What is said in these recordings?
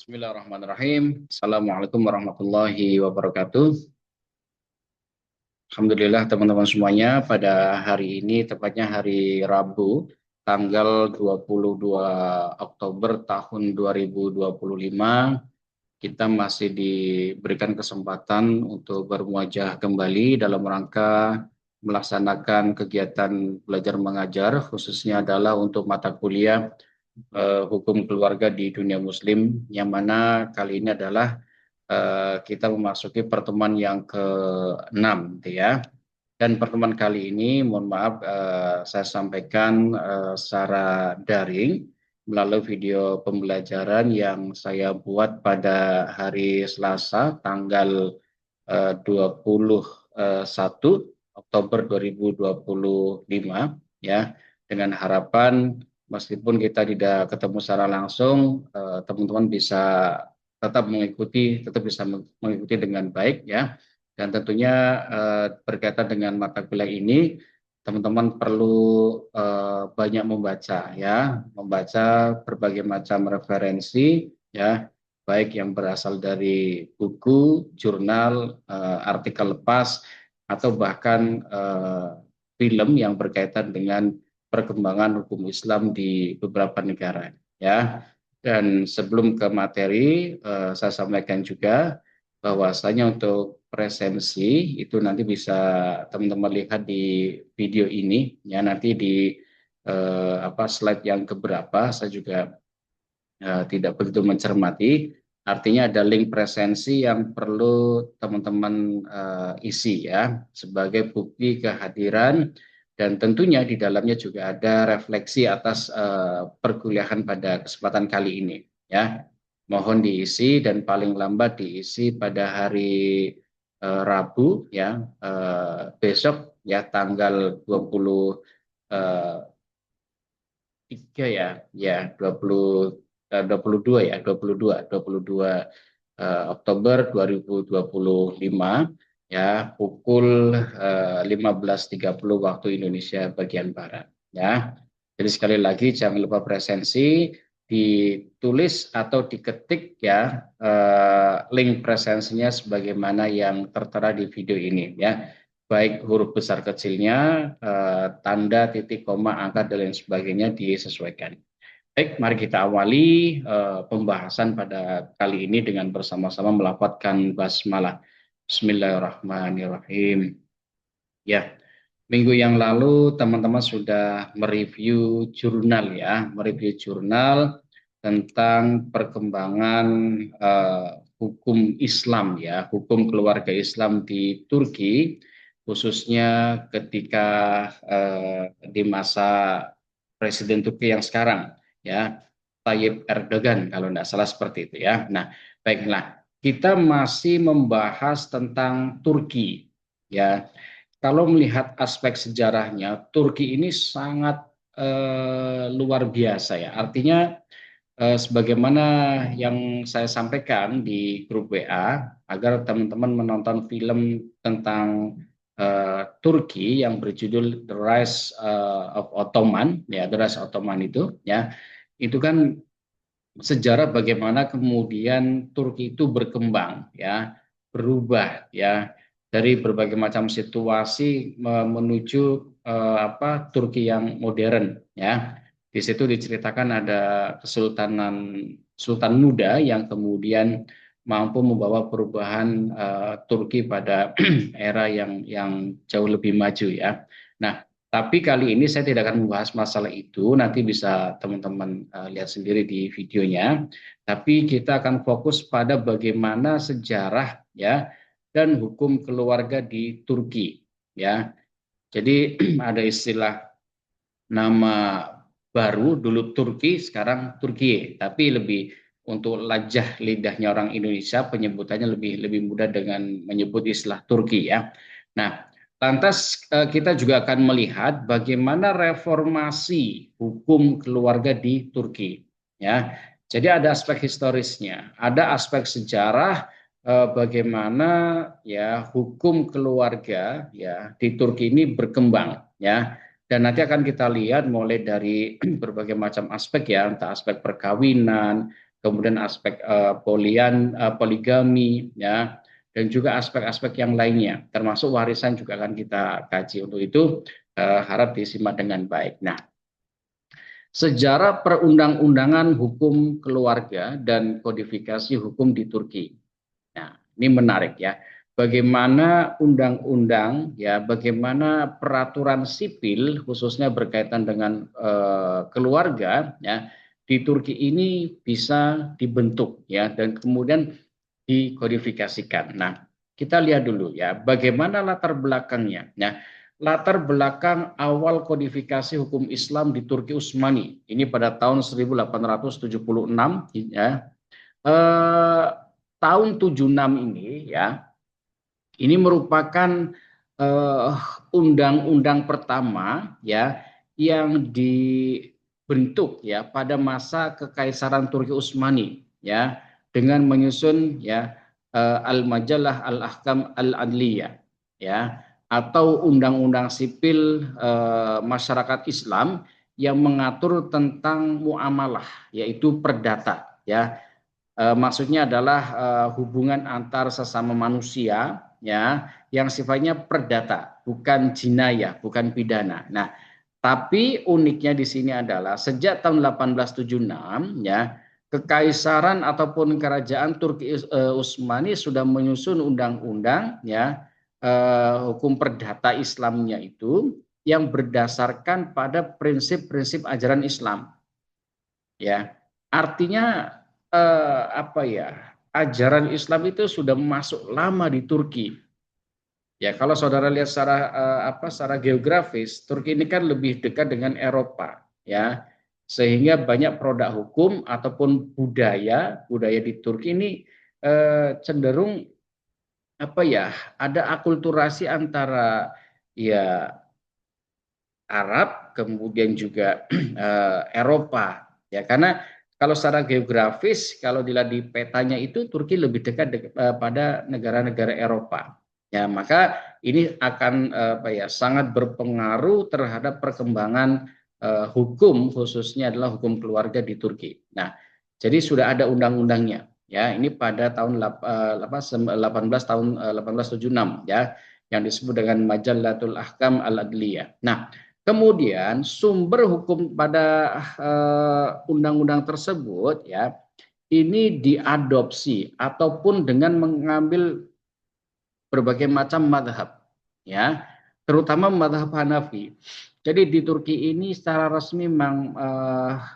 Bismillahirrahmanirrahim. Assalamualaikum warahmatullahi wabarakatuh. Alhamdulillah teman-teman semuanya, pada hari ini tepatnya hari Rabu tanggal 22 Oktober tahun 2025, kita masih diberikan kesempatan untuk bermuajah kembali dalam rangka melaksanakan kegiatan belajar mengajar, khususnya adalah untuk mata kuliah hukum keluarga di dunia muslim, yang mana kali ini adalah kita memasuki pertemuan yang ke-6 gitu ya. Dan pertemuan kali ini, mohon maaf, saya sampaikan secara daring melalui video pembelajaran yang saya buat pada hari Selasa tanggal 21 Oktober 2025 ya, dengan harapan meskipun kita tidak ketemu secara langsung, teman-teman bisa tetap bisa mengikuti dengan baik ya. Dan tentunya berkaitan dengan mata kuliah ini, teman-teman perlu banyak membaca ya, membaca berbagai macam referensi ya, baik yang berasal dari buku, jurnal, artikel lepas, atau bahkan film yang berkaitan dengan perkembangan hukum Islam di beberapa negara ya. Dan sebelum ke materi, saya sampaikan juga bahwasanya untuk presensi itu nanti bisa teman-teman lihat di video ini ya, nanti di slide yang keberapa saya juga tidak begitu mencermati. Artinya ada link presensi yang perlu teman-teman isi ya, sebagai bukti kehadiran, dan tentunya di dalamnya juga ada refleksi atas perkuliahan pada kesempatan kali ini ya. Mohon diisi dan paling lambat diisi pada hari Rabu ya, besok ya, tanggal 23 ya, 22 ya, 22 Oktober 2025 ya, pukul 15.30 waktu Indonesia bagian barat ya. Jadi sekali lagi jangan lupa presensi, ditulis atau diketik ya, link presensinya sebagaimana yang tertera di video ini ya, baik huruf besar kecilnya, tanda, titik, koma, angka, dan lain sebagainya disesuaikan. Baik, mari kita awali pembahasan pada kali ini dengan bersama-sama melafadzkan basmalah. Bismillahirrahmanirrahim. Ya, minggu yang lalu teman-teman sudah mereview jurnal ya, mereview jurnal tentang perkembangan hukum Islam ya, hukum keluarga Islam di Turki, khususnya ketika di masa Presiden Turki yang sekarang ya, Tayyip Erdogan kalau tidak salah seperti itu ya. Nah, baiklah, kita masih membahas tentang Turki ya. Kalau melihat aspek sejarahnya, Turki ini sangat luar biasa ya. Artinya sebagaimana yang saya sampaikan di grup WA, agar teman-teman menonton film tentang Turki yang berjudul The Rise of Ottoman, ya, The Rise of Ottoman itu kan sejarah bagaimana kemudian Turki itu berkembang ya, berubah ya, dari berbagai macam situasi menuju Turki yang modern ya. Di situ diceritakan ada kesultanan Sultan Muda yang kemudian mampu membawa perubahan Turki pada era yang jauh lebih maju ya. Nah, tapi kali ini saya tidak akan membahas masalah itu, nanti bisa teman-teman lihat sendiri di videonya. Tapi kita akan fokus pada bagaimana sejarah ya dan hukum keluarga di Turki ya. Jadi ada istilah nama baru, dulu Turki, sekarang Turkiye, tapi lebih untuk lajah lidahnya orang Indonesia penyebutannya lebih mudah dengan menyebut istilah Turki ya. Nah, lantas kita juga akan melihat bagaimana reformasi hukum keluarga di Turki ya. Jadi ada aspek historisnya, ada aspek sejarah, bagaimana ya hukum keluarga ya di Turki ini berkembang ya. Dan nanti akan kita lihat mulai dari berbagai macam aspek ya, entah aspek perkawinan, kemudian aspek poligami, ya, dan juga aspek-aspek yang lainnya, termasuk warisan juga akan kita kaji. Untuk itu harap disimak dengan baik. Nah, sejarah perundang-undangan hukum keluarga dan kodifikasi hukum di Turki. Nah, ini menarik ya. Bagaimana undang-undang, ya, bagaimana peraturan sipil khususnya berkaitan dengan keluarga, ya, di Turki ini bisa dibentuk, ya, dan kemudian dikodifikasikan. Nah, kita lihat dulu ya, bagaimana latar belakangnya. Nah, latar belakang awal kodifikasi hukum Islam di Turki Utsmani ini pada tahun 1876, ya. Eh, tahun 76 ini, ya, ini merupakan eh, undang-undang pertama, ya, yang dibentuk, ya, pada masa Kekaisaran Turki Utsmani, ya, dengan menyusun, ya, Al-Majallah Al-Ahkam Al-Adliyah, ya, atau undang-undang sipil masyarakat Islam yang mengatur tentang muamalah, yaitu perdata, ya. Maksudnya adalah hubungan antar sesama manusia, ya, yang sifatnya perdata, bukan jinayah, bukan pidana. Nah, tapi uniknya di sini adalah sejak tahun 1876, ya, kekaisaran ataupun kerajaan Turki Utsmani sudah menyusun undang-undang, ya, hukum perdata Islamnya itu yang berdasarkan pada prinsip-prinsip ajaran Islam, ya. Artinya apa ya, ajaran Islam itu sudah masuk lama di Turki, ya. Kalau saudara lihat secara secara geografis, Turki ini kan lebih dekat dengan Eropa, ya, sehingga banyak produk hukum ataupun budaya budaya di Turki ini cenderung apa ya, ada akulturasi antara, ya, Arab, kemudian juga Eropa, ya, karena kalau secara geografis, kalau dilihat di petanya itu Turki lebih dekat pada negara-negara Eropa, ya, maka ini akan apa ya, sangat berpengaruh terhadap perkembangan hukum, khususnya adalah hukum keluarga di Turki. Nah, jadi sudah ada undang-undangnya, ya, ini pada tahun 18 tahun 1876, ya, yang disebut dengan Majallatul Ahkam Al-Adliyah. Nah, kemudian sumber hukum pada undang-undang tersebut, ya, ini diadopsi ataupun dengan mengambil berbagai macam madhab, ya, terutama madhab Hanafi. Jadi di Turki ini secara resmi memang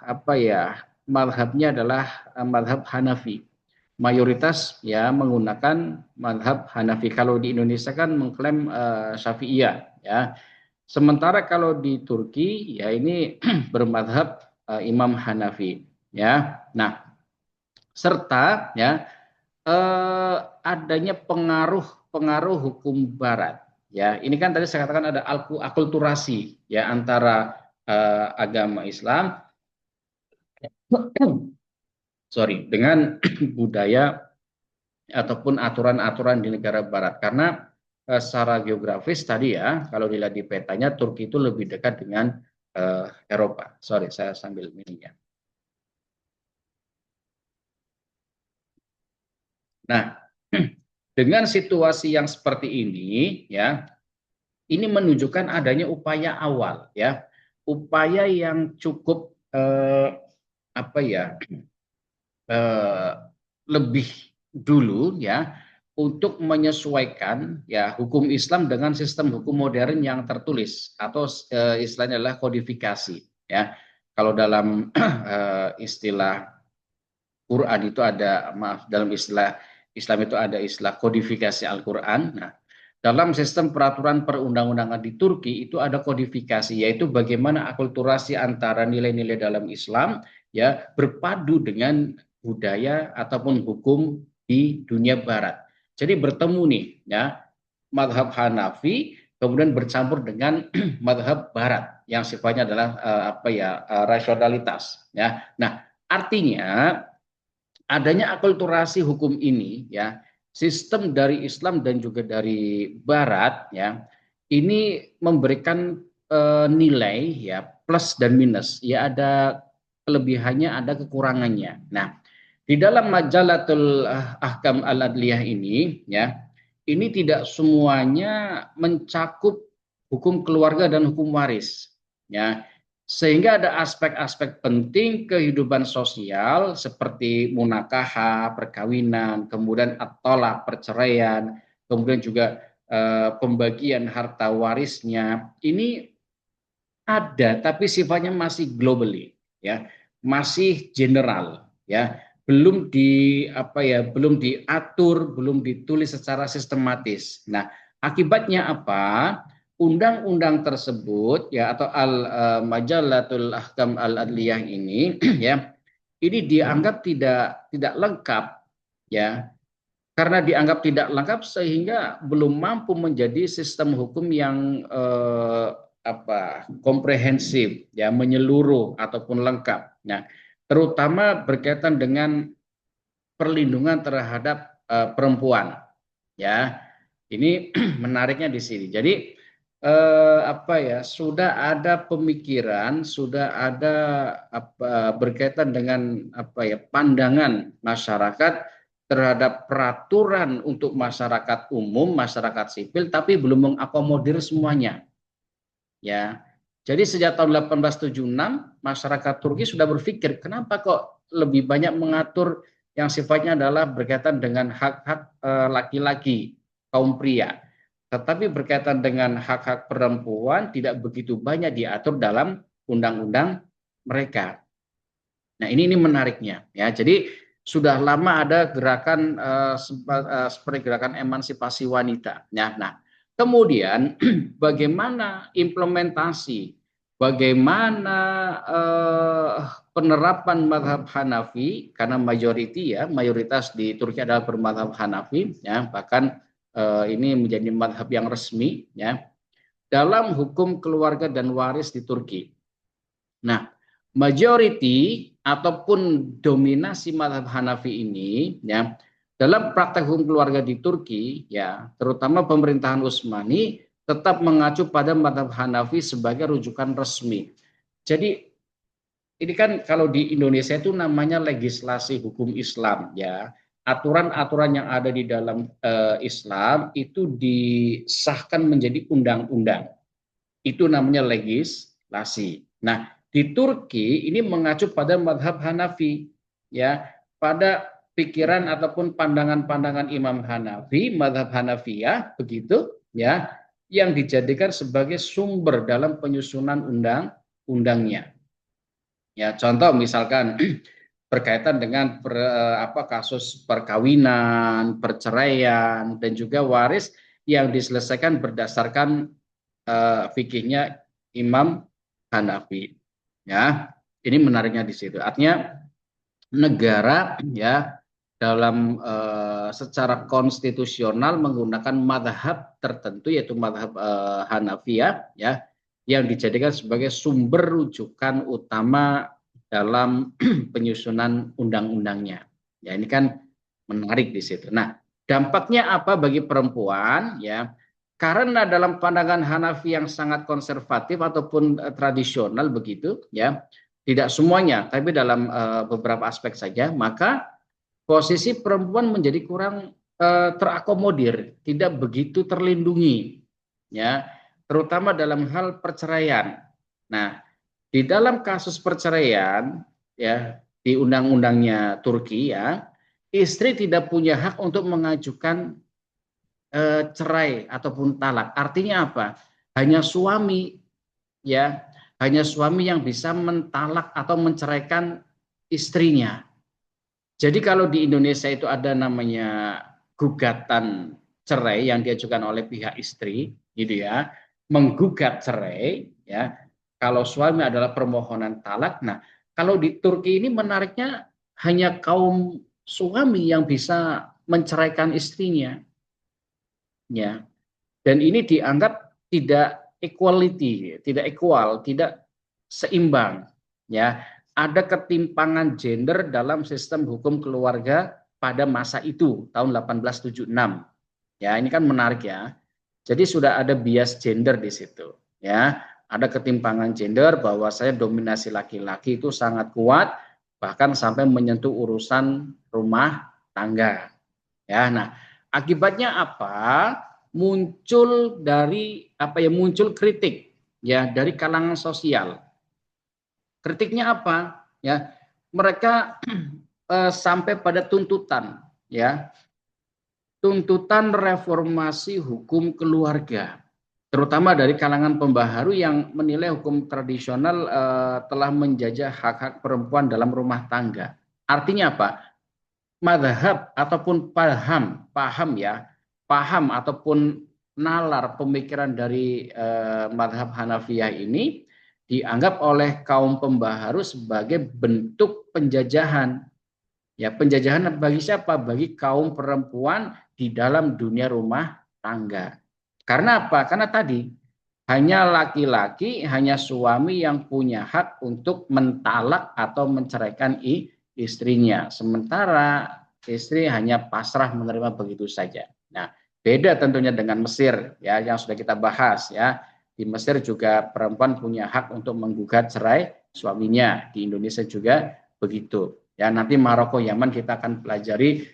apa ya, madhabnya adalah madhab Hanafi. Mayoritas, ya, menggunakan madhab Hanafi. Kalau di Indonesia kan mengklaim Syafi'iyah, ya. Sementara kalau di Turki, ya, ini bermadhab Imam Hanafi, ya. Nah, serta, ya, adanya pengaruh hukum Barat, ya. Ini kan tadi saya katakan ada akulturasi, ya, antara agama Islam sorry, dengan budaya ataupun aturan-aturan di negara Barat. Karena secara geografis tadi, ya, kalau dilihat di petanya Turki itu lebih dekat dengan Eropa. Sorry, saya sambil minum, ya. Nah, dengan situasi yang seperti ini, ya, ini menunjukkan adanya upaya awal, ya, upaya yang cukup apa ya, eh, lebih dulu, ya, untuk menyesuaikan, ya, hukum Islam dengan sistem hukum modern yang tertulis atau istilahnya adalah kodifikasi, ya. Kalau dalam istilah Quran itu ada, maaf, dalam istilah Islam itu ada istilah kodifikasi Al-Quran. Nah, dalam sistem peraturan perundang-undangan di Turki itu ada kodifikasi, yaitu bagaimana akulturasi antara nilai-nilai dalam Islam, ya, berpadu dengan budaya ataupun hukum di dunia Barat. Jadi bertemu nih, ya, madhab Hanafi kemudian bercampur dengan madhab Barat yang sifatnya adalah apa ya, rasionalitas, ya. Nah, artinya adanya akulturasi hukum ini, ya, sistem dari Islam dan juga dari Barat, ya, ini memberikan nilai, ya, plus dan minus, ya, ada kelebihannya, ada kekurangannya. Nah, Di dalam Majalatul Ahkam Al-Adliyah ini, ya, ini tidak semuanya mencakup hukum keluarga dan hukum waris, ya. Sehingga ada aspek-aspek penting kehidupan sosial seperti munakaha, perkawinan, kemudian at-thalaq, perceraian, kemudian juga pembagian harta warisnya. Ini ada, tapi sifatnya masih globally, ya, masih general, ya, belum di apa ya, belum diatur, belum ditulis secara sistematis. Nah, akibatnya apa? Undang-undang tersebut, ya, atau Majalatul Ahkam Al-Adliyah ini, ya, ini dianggap tidak lengkap, ya, karena dianggap tidak lengkap sehingga belum mampu menjadi sistem hukum yang komprehensif, ya, menyeluruh ataupun lengkap. Nah, terutama berkaitan dengan perlindungan terhadap perempuan, ya. Ini menariknya di sini. Jadi sudah ada pemikiran, sudah ada berkaitan dengan pandangan masyarakat terhadap peraturan untuk masyarakat umum, masyarakat sipil, tapi belum mengakomodir semuanya, ya. Jadi sejak tahun 1876 masyarakat Turki sudah berpikir kenapa kok lebih banyak mengatur yang sifatnya adalah berkaitan dengan hak-hak laki-laki, kaum pria. Tetapi berkaitan dengan hak-hak perempuan tidak begitu banyak diatur dalam undang-undang mereka. Nah, ini menariknya, ya. Jadi sudah lama ada gerakan seperti gerakan emansipasi wanita. Ya, nah, kemudian bagaimana implementasi, bagaimana penerapan mazhab Hanafi, karena mayoritas di Turki adalah bermazhab Hanafi, ya, bahkan ini menjadi mazhab yang resmi, ya, dalam hukum keluarga dan waris di Turki. Nah, majority ataupun dominasi mazhab Hanafi ini, ya, dalam praktek hukum keluarga di Turki, ya, terutama pemerintahan Utsmani tetap mengacu pada mazhab Hanafi sebagai rujukan resmi. Jadi ini kan kalau di Indonesia itu namanya legislasi hukum Islam, ya. Aturan-aturan yang ada di dalam Islam itu disahkan menjadi undang-undang. Itu namanya legislasi. Nah, di Turki ini mengacu pada madhab Hanafi, ya, pada pikiran ataupun pandangan-pandangan Imam Hanafi, madhab Hanafiyah, begitu, ya, yang dijadikan sebagai sumber dalam penyusunan undang-undangnya. Ya, contoh misalkan berkaitan dengan kasus perkawinan, perceraian, dan juga waris yang diselesaikan berdasarkan fikihnya Imam Hanafi. Ya, ini menariknya di situ. Artinya negara, ya, dalam secara konstitusional menggunakan madhab tertentu yaitu madhab Hanafiyah, ya, yang dijadikan sebagai sumber rujukan utama dalam penyusunan undang-undangnya. Ya, ini kan menarik di situ. Nah, dampaknya apa bagi perempuan, ya? Karena dalam pandangan Hanafi yang sangat konservatif ataupun tradisional begitu, ya, tidak semuanya, tapi dalam beberapa aspek saja, maka posisi perempuan menjadi kurang terakomodir, tidak begitu terlindungi, ya, terutama dalam hal perceraian. Nah, di dalam kasus perceraian, ya, di undang-undangnya Turki, ya, istri tidak punya hak untuk mengajukan cerai ataupun talak. Artinya apa? Hanya suami, ya, hanya suami yang bisa mentalak atau menceraikan istrinya. Jadi kalau di Indonesia itu ada namanya gugatan cerai yang diajukan oleh pihak istri, gitu ya, menggugat cerai, ya. Kalau suami adalah permohonan talak. Nah, kalau di Turki ini menariknya hanya kaum suami yang bisa menceraikan istrinya, ya. Dan ini dianggap tidak equality, tidak equal, tidak seimbang, ya. Ada ketimpangan gender dalam sistem hukum keluarga pada masa itu tahun 1876. Ya, ini kan menarik, ya. Jadi sudah ada bias gender di situ, ya. Ada ketimpangan gender bahwa saya dominasi laki-laki itu sangat kuat, bahkan sampai menyentuh urusan rumah tangga. Ya, nah akibatnya apa? Muncul kritik ya dari kalangan sosial. Kritiknya apa? Ya, mereka sampai pada tuntutan, ya, tuntutan reformasi hukum keluarga, terutama dari kalangan pembaharu yang menilai hukum tradisional telah menjajah hak-hak perempuan dalam rumah tangga. Artinya apa? Madhab ataupun paham ataupun nalar pemikiran dari madhab Hanafiyah ini dianggap oleh kaum pembaharu sebagai bentuk penjajahan. Ya, penjajahan bagi siapa? Bagi kaum perempuan di dalam dunia rumah tangga. Karena apa? Karena tadi hanya laki-laki, hanya suami yang punya hak untuk mentalak atau menceraikan istrinya. Sementara istri hanya pasrah menerima begitu saja. Nah, beda tentunya dengan Mesir ya yang sudah kita bahas ya. Di Mesir juga perempuan punya hak untuk menggugat cerai suaminya. Di Indonesia juga begitu. Ya, nanti Maroko, Yaman kita akan pelajari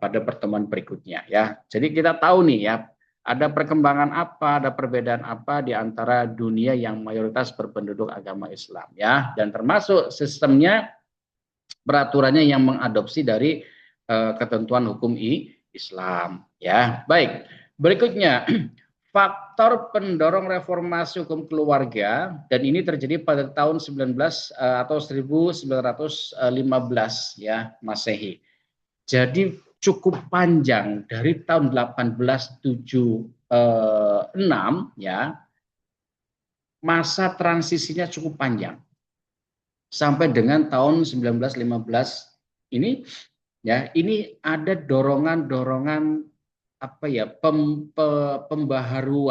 pada pertemuan berikutnya ya. Jadi kita tahu nih ya, ada perkembangan apa, ada perbedaan apa di antara dunia yang mayoritas berpenduduk agama Islam ya, dan termasuk sistemnya, peraturannya yang mengadopsi dari ketentuan hukum Islam ya. Baik, berikutnya faktor pendorong reformasi hukum keluarga, dan ini terjadi pada tahun 1915 ya Masehi. Jadi cukup panjang dari tahun 1876 ya, masa transisinya cukup panjang sampai dengan tahun 1915 ini ya. Ini ada dorongan-dorongan apa ya, pembaharuan